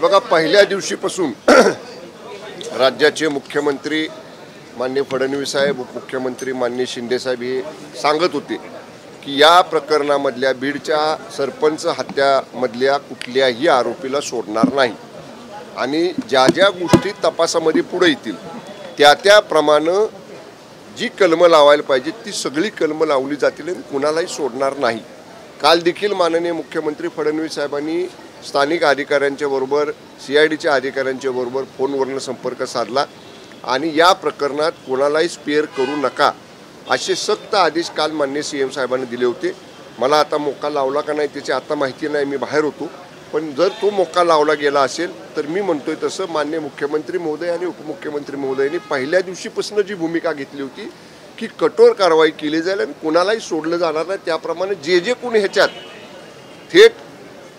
बघा, पहिल्या दिवशीपासून राज्याचे मुख्यमंत्री माननीय फडणवीस साहेब, उपमुख्यमंत्री माननीय शिंदे साहेब हे सांगत होते की या प्रकरणामधल्या बीडच्या सरपंच हत्यामधल्या कुठल्याही आरोपीला सोडणार नाही आणि ज्या ज्या गोष्टी तपासामध्ये पुढे येतील त्याप्रमाणे जी कलमं लावायला पाहिजे ती सगळी कलमं लावली जातील आणि कुणालाही सोडणार नाही। काल देखील माननीय मुख्यमंत्री फडणवीस साहेबांनी स्थानिक अधिकाऱ्यांच्या बरोबर CIDच्या अधिकाऱ्यांच्या बरोबर फोनवरून संपर्क साधला आणि या प्रकरणात कोणालाही स्पेअर करू नका असे सक्त आदेश काल माननीय CM साहेबांनी दिले होते। मला आता मोका लावला का नाही त्याची आता माहिती नाही, मी बाहेर होतो, पण जर तो मोका लावला गेला असेल तर मी म्हणतोय तसं माननीय मुख्यमंत्री महोदय आणि उपमुख्यमंत्री महोदयांनी पहिल्या दिवशीपासून जी भूमिका घेतली होती की कठोर कारवाई केली जाईल आणि कुणालाही सोडलं जाणार नाही। त्याप्रमाणे जे जे कोणी ह्याच्यात थेट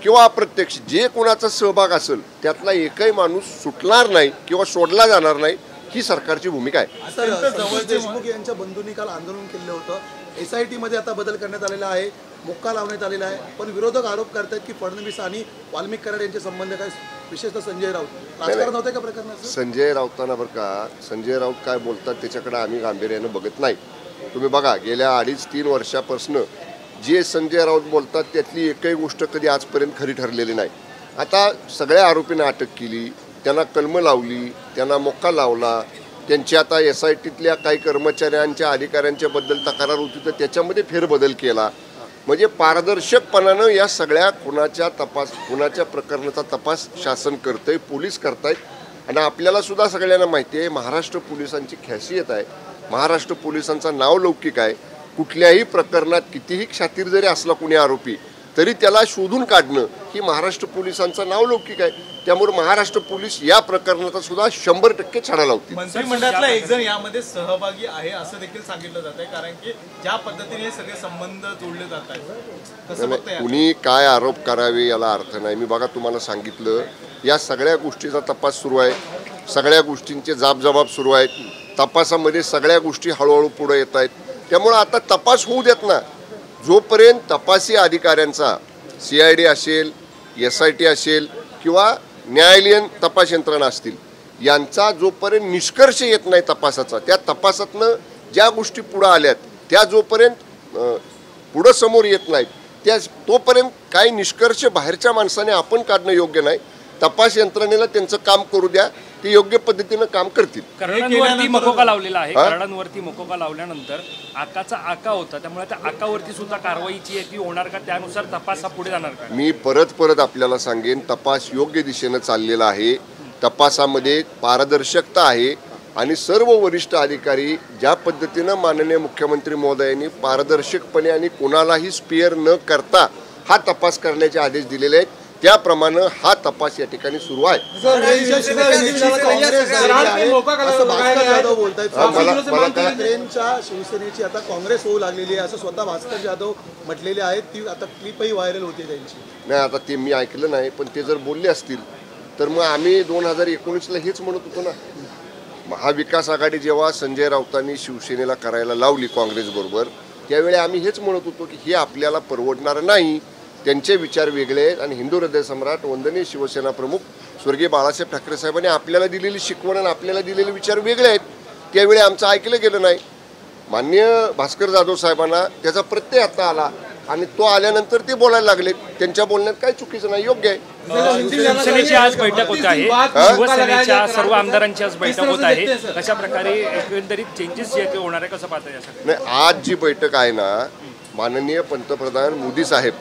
किंवा अप्रत्यक्ष जे कोणाचा सहभाग असेल त्यातला एकही माणूस सुटणार नाही किंवा सोडला जाणार नाही ही सरकारची भूमिका आहे। संजय देशमुख यांच्या बंधूंनी काल आंदोलन केलं होतं, SIT मध्ये आता बदल करण्यात आलेला आहे, मोक्का लावण्यात आलेला आहे, पण विरोधक आरोप करतात की फडणवीस आणि वाल्मिक कराड यांचे संबंध काय, विशेषतः संजय राऊत राजकारण होते का प्रकरणाचं? संजय राऊतांना बरं का, संजय राऊत काय बोलतात त्याच्याकडे आम्ही गांभीर्यानं बघत नाही। तुम्ही बघा, गेल्या 2.5-3 वर्षापासून जे संजय राऊत बोलतात त्यातली एकही गोष्ट कधी आजपर्यंत खरी ठरलेली नाही। आता सगळ्या आरोपींना अटक केली, त्यांना कलमं लावली, त्यांना मोक्का लावला, त्यांची आता SITतल्या काही कर्मचाऱ्यांच्या अधिकाऱ्यांच्या बद्दल तक्रार होती तर त्याच्यामध्ये फेरबदल केला। म्हणजे पारदर्शकपणानं या सगळ्या खुनाच्या प्रकरणाचा तपास शासन करतंय, पोलीस करतायत आणि आपल्याला सुद्धा सगळ्यांना माहिती आहे महाराष्ट्र पोलिसांची खासियत आहे, महाराष्ट्र पोलिसांचं नाव लौकिक आहे। कुठल्याही प्रकरणात कितीही शातीर जरी असला कोणी आरोपी तरी त्याला शोधून काढणं ही महाराष्ट्र पोलिसांचं नाव लौकिक आहे। त्यामुळे महाराष्ट्र पोलीस या प्रकरणाचा सुद्धा 100% छडा लावतील। मंत्रिमंडळातला एक जण यामध्ये सहभागी आहे असं देखील सांगितलं जात आहे, कारण की ज्या पद्धतीने सगळे संबंध जोडले जात आहेत कुणी काय आरोप करावे याला अर्थ नाही। मी बघा तुम्हाला सांगितलं या सगळ्या गोष्टीचा तपास सुरू आहे, सगळ्या गोष्टींचे जाब सुरू आहेत, तपासामध्ये सगळ्या गोष्टी हळूहळू पुढे येत आहेत। त्यामुळे आता तपास होऊ देत ना, जोपर्यंत तपासी अधिकाऱ्यांचा CID असेल, SIT असेल किंवा न्यायालयीन तपास यंत्रणा असतील यांचा जोपर्यंत निष्कर्ष येत नाही तपासाचा, त्या तपासातनं ज्या गोष्टी पुढे आल्यात त्या जोपर्यंत पुढं समोर येत नाहीत तोपर्यंत काही निष्कर्ष बाहेरच्या माणसाने आपण काढणं योग्य नाही। तपास यंत्रणेला त्यांचं काम करू द्या, ते योग्य पद्धतीनं काम करतील। कराडांवरती मकोका लावलेला आहे, कराडांवरती मकोका लावल्यानंतर आकाचा आका होता, त्यामुळे त्या आकावरती सुद्धा कारवाईची ती होणार का, त्यानुसार तपास हा पुढे जाणार का? मी परत आपल्याला सांगेन, तपास योग्य दिशेनं चाललेला आहे, तपासामध्ये पारदर्शकता आहे आणि सर्व वरिष्ठ अधिकारी ज्या पद्धतीनं माननीय मुख्यमंत्री महोदयांनी पारदर्शकपणे आणि कोणालाही स्पेअर न करता हा तपास करण्याचे आदेश दिलेले आहेत त्याप्रमाणे हा तपास या ठिकाणी सुरू आहे। शिवसेनेची आता काँग्रेस होऊ लागलेली आहे असं स्वतः भास्कर जाधव म्हटलेले आहेत, ती आता क्लिपही व्हायरल होते त्यांची। नाही, आता ते मी ऐकलं नाही, पण ते जर बोलले असतील तर मग आम्ही 2019ला हेच म्हणत होतो ना, महाविकास आघाडी जेव्हा संजय राऊतांनी शिवसेनेला करायला लावली काँग्रेसबरोबर त्यावेळी आम्ही हेच म्हणत होतो की हे आपल्याला परवडणार नाही, त्यांचे विचार वेगळे आहेत आणि हिंदू हृदय सम्राट वंदनीय शिवसेना प्रमुख स्वर्गीय बाळासाहेब ठाकरे साहेबांनी आपल्याला दिलेली शिकवण आणि आपल्याला दिलेले विचार वेगळे आहेत, त्यावेळी आमचं ऐकलं गेलं नाही। माननीय भास्कर जाधव साहेबांना त्याचा प्रत्यय आता आला आणि तो आल्यानंतर ते बोलायला लागले, त्यांच्या बोलण्यात काही चुकीचं नाही, योग्य आहे। शिवसेनेची आज बैठक होत आहे, शिवसेनेच्या सर्व आमदारांची आज बैठक होत आहे, कशा प्रकारे एकंदरीत चेंजेस जे ते होणार आहे कसं पाहता यासाठी? नाही, आज जी बैठक आहे ना, माननीय पंतप्रधान मोदी साहेब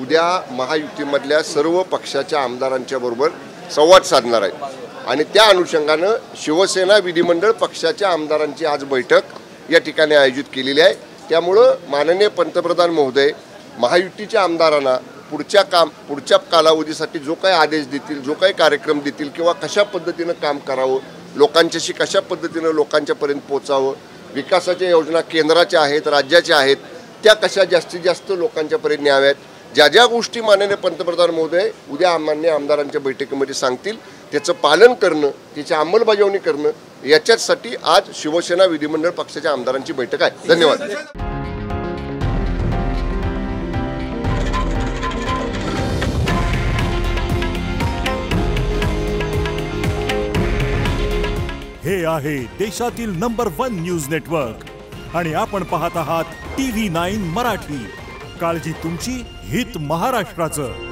उद्या महायुतीमधल्या सर्व पक्षाच्या आमदारांच्या बरोबर संवाद साधणार आहेत आणि त्या अनुषंगानं शिवसेना विधिमंडळ पक्षाच्या आमदारांची आज बैठक या ठिकाणी आयोजित केलेली आहे। त्यामुळं माननीय पंतप्रधान महोदय महायुतीच्या आमदारांना पुढच्या कालावधीसाठी जो काही आदेश देतील, जो काही कार्यक्रम देतील किंवा कशा पद्धतीनं काम करावं, लोकांच्याशी कशा पद्धतीनं लोकांच्यापर्यंत पोचावं, विकासाच्या योजना केंद्राच्या आहेत, राज्याच्या आहेत, त्या कशा जास्तीत जास्त लोकांच्यापर्यंत न्याव्यात, ज्या ज्या गोष्टी माननीय पंतप्रधान महोदय उद्या मान्य आमदारांच्या बैठकीमध्ये सांगतील त्याचं पालन करणं, त्याची अंमलबजावणी करणं याच्यासाठी आज शिवसेना विधिमंडळ पक्षाच्या आमदारांची बैठक आहे। धन्यवाद। हे आहे देशातील नंबर 1 न्यूज नेटवर्क आणि आपण पाहत आहात TV9 मराठी. काळजी तुमची, हित महाराष्ट्राचं.